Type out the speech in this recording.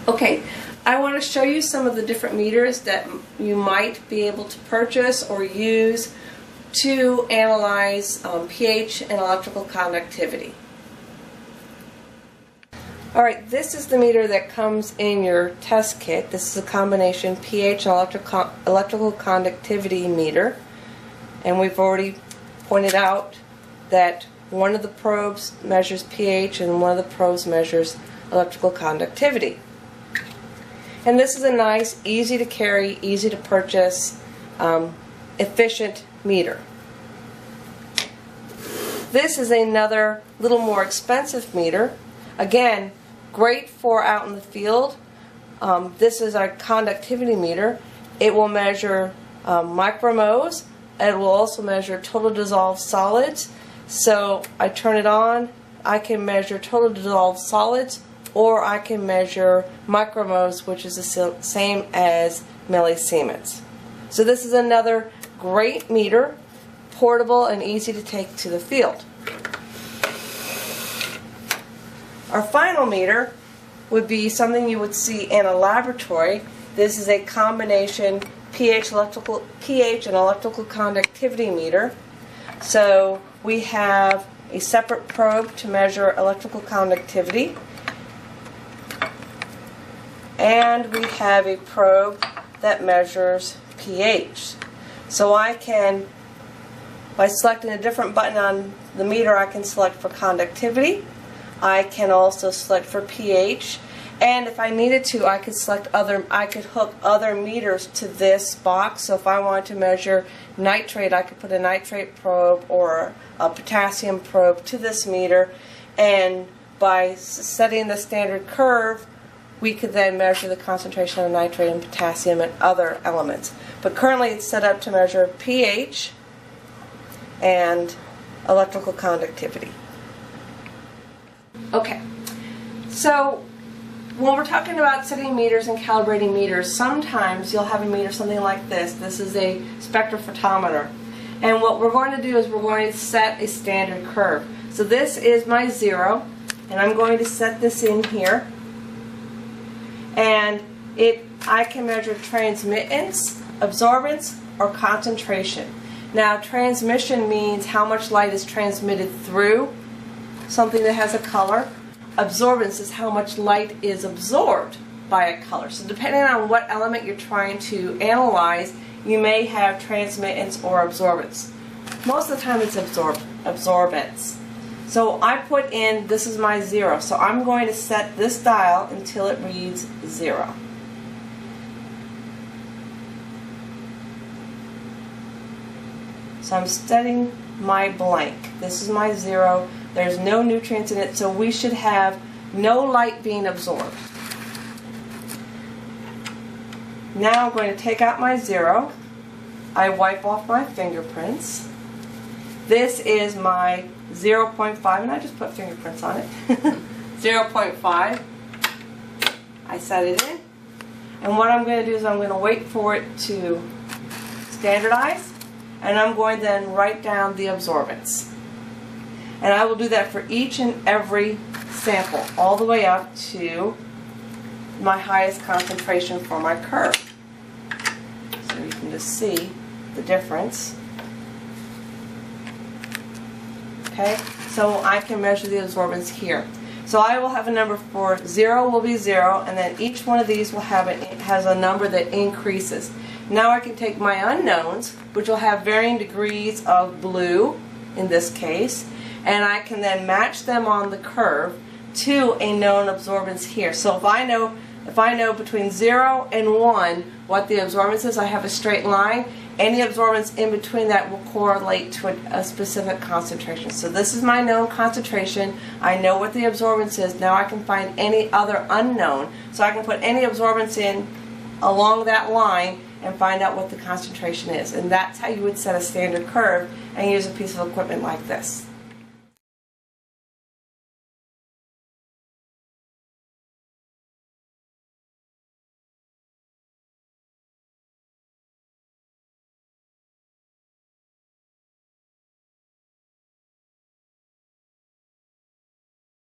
Okay, I want to show you some of the different meters that you might be able to purchase or use to analyze pH and electrical conductivity. Alright, this is the meter that comes in your test kit. This is a combination pH and electrical conductivity meter. And we've already pointed out that one of the probes measures pH and one of the probes measures electrical conductivity. And this is a nice, easy to carry, easy to purchase, efficient meter. This is another little more expensive meter. Again, great for out in the field. This is our conductivity meter. It will measure micromoles. It will also measure total dissolved solids. So I turn it on, I can measure total dissolved solids, or I can measure micromoles, which is the same as millisiemens. So this is another great meter, portable and easy to take to the field. Our final meter would be something you would see in a laboratory. This is a combination pH and electrical conductivity meter. So we have a separate probe to measure electrical conductivity, and we have a probe that measures pH. So I can, by selecting a different button on the meter, I can select for conductivity. I can also select for pH, and if I needed to, I could hook other meters to this box. So if I wanted to measure nitrate, I could put a nitrate probe or a potassium probe to this meter, and by setting the standard curve, we could then measure the concentration of nitrate and potassium and other elements. But currently it's set up to measure pH and electrical conductivity. Okay, so when we're talking about setting meters and calibrating meters, sometimes you'll have a meter something like this. This is a spectrophotometer. And what we're going to do is we're going to set a standard curve. So this is my 0, and I'm going to set this in here. And I can measure transmittance, absorbance, or concentration. Now, transmission means how much light is transmitted through something that has a color. Absorbance is how much light is absorbed by a color. So depending on what element you're trying to analyze, you may have transmittance or absorbance. Most of the time it's absorbance. So I put in, this is my 0, so I'm going to set this dial until it reads 0. So I'm setting my blank. This is my 0. There's no nutrients in it, so we should have no light being absorbed. Now I'm going to take out my 0. I wipe off my fingerprints. This is my 0.5, and I just put fingerprints on it. 0.5. I set it in. And what I'm going to do is I'm going to wait for it to standardize, and I'm going to then write down the absorbance. And I will do that for each and every sample, all the way up to my highest concentration for my curve. So you can just see the difference. Okay, so I can measure the absorbance here. So I will have a number for 0 will be 0, and then each one of these will has a number that increases. Now I can take my unknowns, which will have varying degrees of blue in this case, and I can then match them on the curve to a known absorbance here. So if I know between 0 and 1 what the absorbance is, I have a straight line. Any absorbance in between that will correlate to a specific concentration. So this is my known concentration. I know what the absorbance is. Now I can find any other unknown. So I can put any absorbance in along that line and find out what the concentration is. And that's how you would set a standard curve and use a piece of equipment like this.